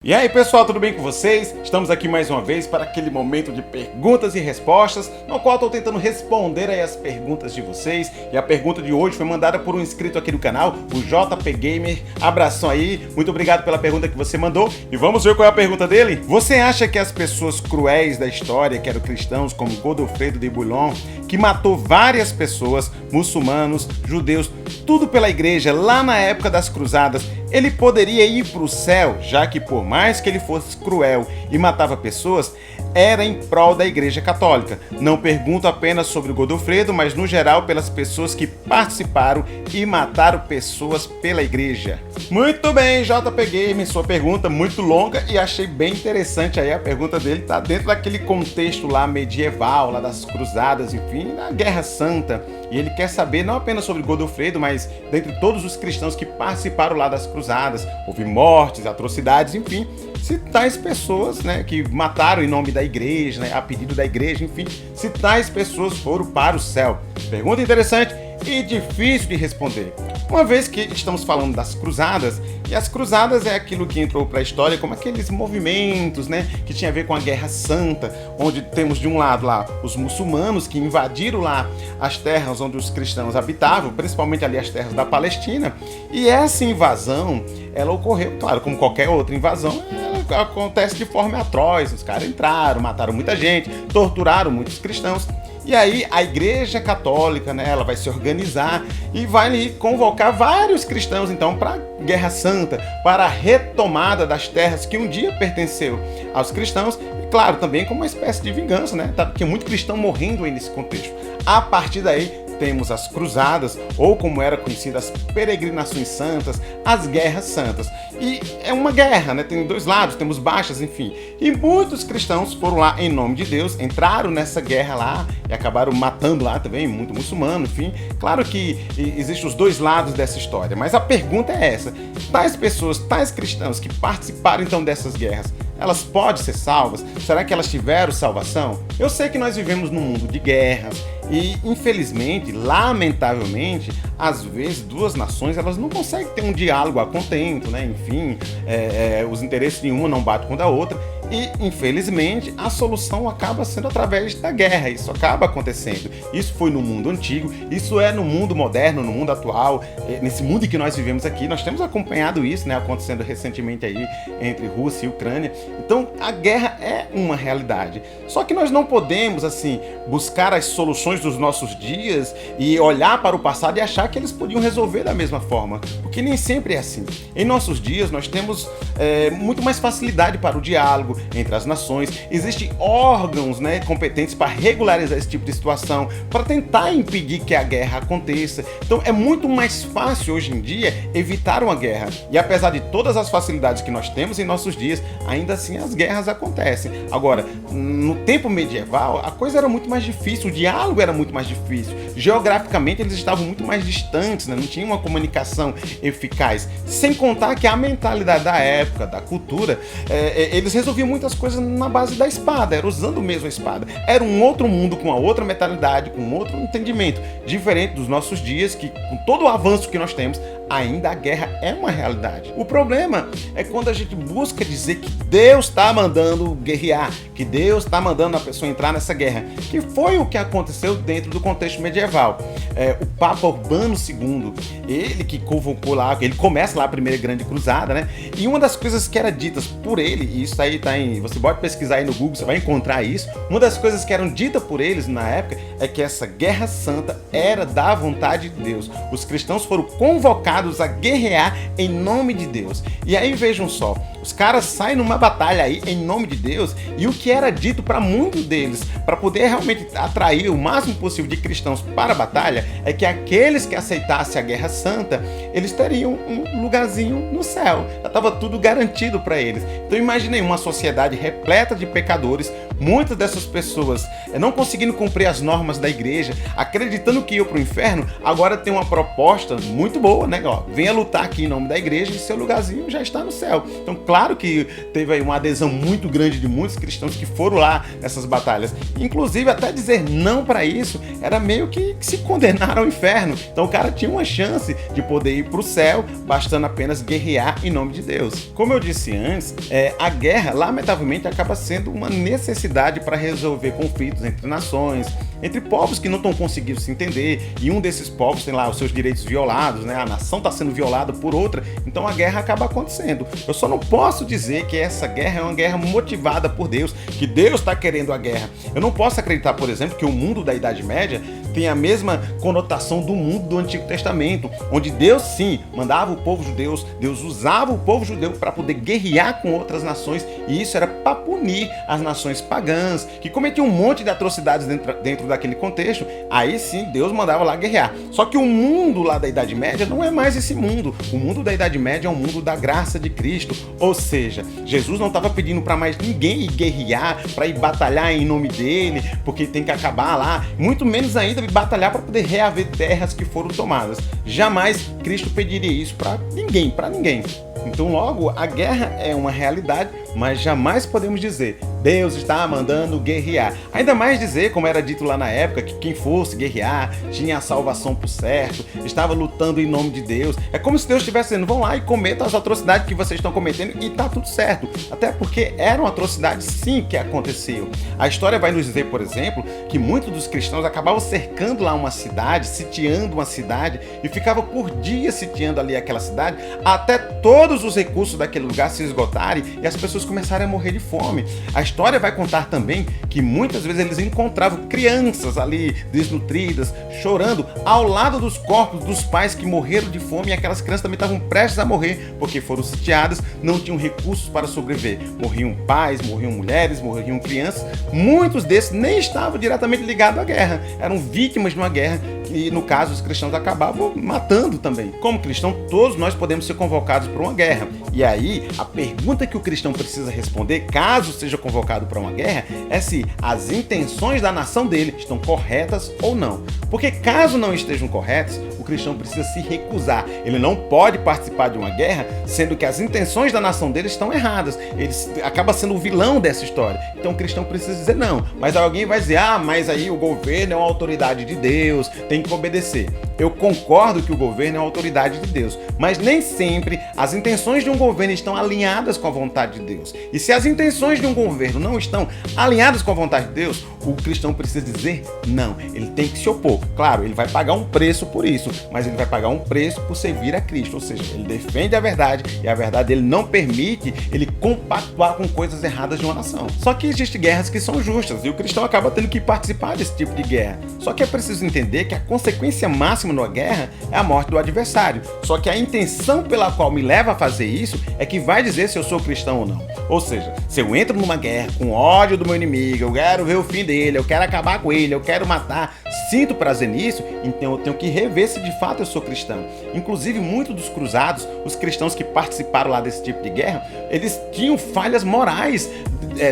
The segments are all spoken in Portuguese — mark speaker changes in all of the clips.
Speaker 1: E aí pessoal, tudo bem com vocês? Estamos aqui mais uma vez para aquele momento de perguntas e respostas, no qual estou tentando responder aí as perguntas de vocês. E a pergunta de hoje foi mandada por um inscrito aqui do canal, o JP Gamer. Abração aí, muito obrigado pela pergunta que você mandou. E vamos ver qual é a pergunta dele? Você acha que as pessoas cruéis da história, que eram cristãos como Godofredo de Bouillon, que matou várias pessoas, muçulmanos, judeus, tudo pela igreja lá na época das cruzadas, ele poderia ir para o céu, já que por mais que ele fosse cruel e matava pessoas, era em prol da Igreja Católica. Não pergunto apenas sobre o Godofredo, mas no geral pelas pessoas que participaram e mataram pessoas pela Igreja. Muito bem, JP Gamer, sua pergunta muito longa e achei bem interessante aí a pergunta dele, tá dentro daquele contexto lá medieval, lá das cruzadas, enfim, da Guerra Santa. E ele quer saber não apenas sobre Godofredo, mas dentre todos os cristãos que participaram lá das cruzadas, houve mortes, atrocidades, enfim, se tais pessoas, né, que mataram em nome da igreja, né, a pedido da igreja, enfim, se tais pessoas foram para o céu. Pergunta interessante e difícil de responder, uma vez que estamos falando das cruzadas, e as cruzadas é aquilo que entrou para a história como aqueles movimentos, né, que tinha a ver com a Guerra Santa, onde temos de um lado lá os muçulmanos que invadiram lá as terras onde os cristãos habitavam, principalmente ali as terras da Palestina, e essa invasão, ela ocorreu, claro, como qualquer outra invasão, ela acontece de forma atroz, os caras entraram, mataram muita gente, torturaram muitos cristãos. E aí a Igreja Católica, né, ela vai se organizar e vai convocar vários cristãos então para a Guerra Santa, para a retomada das terras que um dia pertenceu aos cristãos, e claro, também como uma espécie de vingança, né? Porque muito cristão morrendo aí nesse contexto. A partir daí temos as cruzadas, ou como era conhecida, as peregrinações santas, as guerras santas. E é uma guerra, né? Tem dois lados, temos baixas, enfim. E muitos cristãos foram lá em nome de Deus, entraram nessa guerra lá e acabaram matando lá também muito muçulmano, enfim. Claro que existem os dois lados dessa história, mas a pergunta é essa: tais pessoas, tais cristãos que participaram então dessas guerras, elas podem ser salvas? Será que elas tiveram salvação? Eu sei que nós vivemos num mundo de guerras e, infelizmente, lamentavelmente, às vezes duas nações elas não conseguem ter um diálogo a contento, né? Enfim, os interesses de uma não batem com a da outra. E, infelizmente, a solução acaba sendo através da guerra. Isso acaba acontecendo. Isso foi no mundo antigo, isso é no mundo moderno, no mundo atual, nesse mundo em que nós vivemos aqui. Nós temos acompanhado isso, né, acontecendo recentemente aí entre Rússia e Ucrânia. Então, a guerra é uma realidade. Só que nós não podemos, assim, buscar as soluções dos nossos dias e olhar para o passado e achar que eles podiam resolver da mesma forma, porque nem sempre é assim. Em nossos dias, nós temos muito mais facilidade para o diálogo entre as nações, existem órgãos, né, competentes para regularizar esse tipo de situação, para tentar impedir que a guerra aconteça. Então é muito mais fácil hoje em dia evitar uma guerra. E apesar de todas as facilidades que nós temos em nossos dias, ainda assim as guerras acontecem. Agora, no tempo medieval, a coisa era muito mais difícil, o diálogo era muito mais difícil. Geograficamente eles estavam muito mais distantes, né? Não tinha uma comunicação eficaz. Sem contar que a mentalidade da época, da cultura, eles resolviam muitas coisas na base da espada, era usando mesmo a espada. Era um outro mundo com uma outra mentalidade, com outro entendimento, diferente dos nossos dias, que com todo o avanço que nós temos, ainda a guerra é uma realidade. O problema é quando a gente busca dizer que Deus está mandando guerrear, que Deus está mandando a pessoa entrar nessa guerra, que foi o que aconteceu dentro do contexto medieval. O Papa Urbano II, ele que convocou lá, ele começa lá a primeira grande cruzada, né? E uma das coisas que era ditas por ele, e isso aí tá você pode pesquisar aí no Google, você vai encontrar isso. Uma das coisas que eram ditas por eles na época é que essa guerra santa era da vontade de Deus. Os cristãos foram convocados a guerrear em nome de Deus. E aí vejam só, os caras saem numa batalha aí em nome de Deus, e o que era dito para muitos deles, para poder realmente atrair o máximo possível de cristãos para a batalha, é que aqueles que aceitassem a guerra santa, eles teriam um lugarzinho no céu. Já estava tudo garantido para eles. Então imaginei uma sociedade repleta de pecadores, muitas dessas pessoas não conseguindo cumprir as normas da igreja, acreditando que iam para o inferno. Agora tem uma proposta muito boa, né? Ó, venha lutar aqui em nome da igreja e seu lugarzinho já está no céu. Então claro que teve aí uma adesão muito grande de muitos cristãos que foram lá nessas batalhas. Inclusive, até dizer não para isso era meio que se condenar ao inferno. Então o cara tinha uma chance de poder ir para o céu, bastando apenas guerrear em nome de Deus. Como eu disse antes, a guerra, lamentavelmente, acaba sendo uma necessidade para resolver conflitos entre nações, entre povos que não estão conseguindo se entender, e um desses povos tem lá os seus direitos violados, né? A nação está sendo violada por outra, então a guerra acaba acontecendo. Eu só não posso dizer que essa guerra é uma guerra motivada por Deus, que Deus está querendo a guerra. Eu não posso acreditar, por exemplo, que o mundo da Idade Média tem a mesma conotação do mundo do Antigo Testamento, onde Deus sim mandava o povo judeu, Deus usava o povo judeu para poder guerrear com outras nações, e isso era para punir as nações pagãs, que cometiam um monte de atrocidades dentro daquele contexto. Aí sim Deus mandava lá guerrear. Só que o mundo lá da Idade Média não é mais esse mundo. O mundo da Idade Média é um mundo da graça de Cristo, ou seja, Jesus não estava pedindo para mais ninguém ir guerrear, para ir batalhar em nome dele, porque tem que acabar lá, muito menos ainda batalhar para poder reaver terras que foram tomadas. Jamais Cristo pediria isso para ninguém, para ninguém. Então, logo, a guerra é uma realidade, mas jamais podemos dizer Deus está mandando guerrear. Ainda mais dizer, como era dito lá na época, que quem fosse guerrear tinha a salvação por certo, estava lutando em nome de Deus. É como se Deus estivesse dizendo, vão lá e cometam as atrocidades que vocês estão cometendo e tá tudo certo. Até porque eram atrocidades sim que aconteciam. A história vai nos dizer, por exemplo, que muitos dos cristãos acabavam cercando lá uma cidade, sitiando uma cidade, e ficavam por dias sitiando ali aquela cidade, até todos os recursos daquele lugar se esgotarem e as pessoas começarem a morrer de fome. A história vai contar também que muitas vezes eles encontravam crianças ali desnutridas, chorando ao lado dos corpos dos pais que morreram de fome, e aquelas crianças também estavam prestes a morrer porque foram sitiadas, não tinham recursos para sobreviver. Morriam pais, morriam mulheres, morriam crianças. Muitos desses nem estavam diretamente ligados à guerra, eram vítimas de uma guerra e, no caso, os cristãos acabavam matando também. Como cristão, todos nós podemos ser convocados para uma guerra. E aí, a pergunta que o cristão precisa responder, caso seja convocado para uma guerra, é se as intenções da nação dele estão corretas ou não. Porque caso não estejam corretas, o cristão precisa se recusar. Ele não pode participar de uma guerra, sendo que as intenções da nação dele estão erradas. Ele acaba sendo o vilão dessa história. Então o cristão precisa dizer não. Mas alguém vai dizer, mas aí o governo é uma autoridade de Deus, tem que obedecer. Eu concordo que o governo é uma autoridade de Deus, mas nem sempre as intenções de um governo estão alinhadas com a vontade de Deus. E se as intenções de um governo não estão alinhadas com a vontade de Deus, o cristão precisa dizer não. Ele tem que se opor. Claro, ele vai pagar um preço por isso, mas ele vai pagar um preço por servir a Cristo. Ou seja, ele defende a verdade e a verdade dele não permite ele compactuar com coisas erradas de uma nação. Só que existem guerras que são justas e o cristão acaba tendo que participar desse tipo de guerra. Só que é preciso entender que a consequência máxima numa guerra é a morte do adversário. Só que a intenção pela qual me leva a fazer isso é que vai dizer se eu sou cristão ou não. Ou seja, se eu entro numa guerra com ódio do meu inimigo, eu quero ver o fim dele, eu quero acabar com ele, eu quero matar, sinto prazer nisso, então eu tenho que rever se de fato eu sou cristão. Inclusive, muitos dos cruzados, os cristãos que participaram lá desse tipo de guerra, eles tinham falhas morais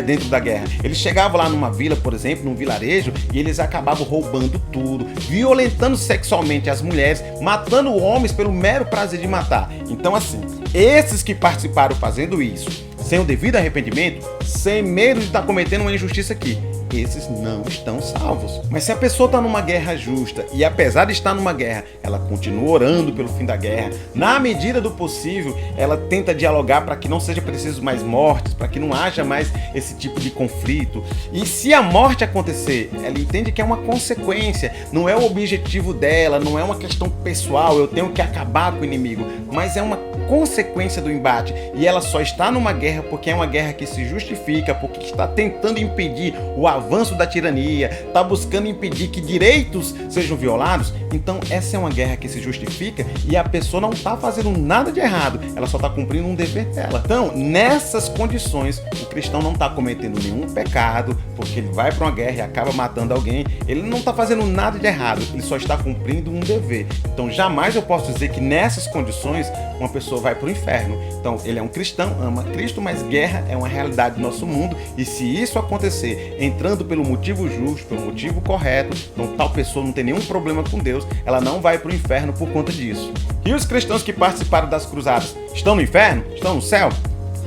Speaker 1: dentro da guerra. Eles chegavam lá numa vila, por exemplo, num vilarejo, e eles acabavam roubando tudo, violentando sexualmente as mulheres, matando homens pelo mero prazer de matar. Então, assim, esses que participaram fazendo isso, sem o devido arrependimento, sem medo de estar cometendo uma injustiça aqui, esses não estão salvos. Mas se a pessoa está numa guerra justa e, apesar de estar numa guerra, ela continua orando pelo fim da guerra, na medida do possível, ela tenta dialogar para que não seja preciso mais mortes, para que não haja mais esse tipo de conflito. E se a morte acontecer, ela entende que é uma consequência, não é o objetivo dela, não é uma questão pessoal, eu tenho que acabar com o inimigo, mas é uma consequência do embate. E ela só está numa guerra porque é uma guerra que se justifica, porque está tentando impedir o avanço da tirania, está buscando impedir que direitos sejam violados. Então essa é uma guerra que se justifica e a pessoa não está fazendo nada de errado, ela só está cumprindo um dever dela. Então, nessas condições, o cristão não está cometendo nenhum pecado, porque ele vai para uma guerra e acaba matando alguém. Ele não está fazendo nada de errado, ele só está cumprindo um dever. Então jamais eu posso dizer que nessas condições uma pessoa vai para o inferno. Então ele é um cristão, ama Cristo, mas guerra é uma realidade do nosso mundo, e se isso acontecer entrando pelo motivo justo, pelo motivo correto, então tal pessoa não tem nenhum problema com Deus, ela não vai para o inferno por conta disso. E os cristãos que participaram das cruzadas estão no inferno? Estão no céu?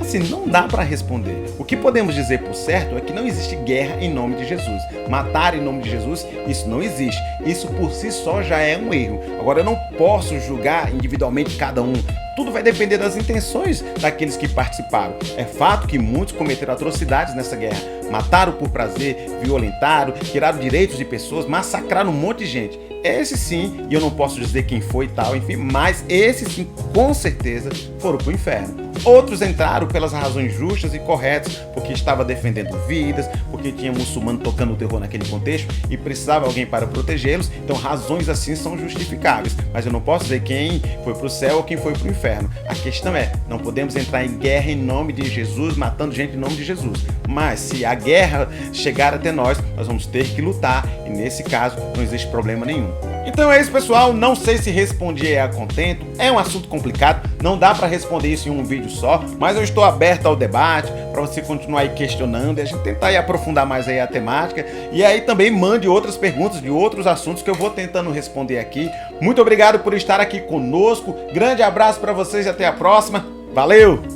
Speaker 1: Assim, não dá para responder. O que podemos dizer por certo é que não existe guerra em nome de Jesus. Matar em nome de Jesus, isso não existe. Isso por si só já é um erro. Agora, eu não posso julgar individualmente cada um. Tudo vai depender das intenções daqueles que participaram. É fato que muitos cometeram atrocidades nessa guerra. Mataram por prazer, violentaram, tiraram direitos de pessoas, massacraram um monte de gente. Esse sim, e eu não posso dizer quem foi e tal, enfim, mas esses sim, com certeza, foram pro inferno. Outros entraram pelas razões justas e corretas, porque estava defendendo vidas, porque tinha muçulmano tocando o terror naquele contexto e precisava de alguém para protegê-los, então razões assim são justificáveis. Mas eu não posso dizer quem foi pro céu ou quem foi pro inferno. A questão é, não podemos entrar em guerra em nome de Jesus, matando gente em nome de Jesus. Mas se a guerra chegar até nós vamos ter que lutar, e nesse caso não existe problema nenhum. Então é isso, pessoal, não sei se respondi a contento, é um assunto complicado, não dá para responder isso em um vídeo só, mas eu estou aberto ao debate, para você continuar aí questionando e a gente tentar aí aprofundar mais aí a temática, e aí também mande outras perguntas de outros assuntos que eu vou tentando responder aqui. Muito obrigado por estar aqui conosco, grande abraço para vocês e até a próxima, valeu!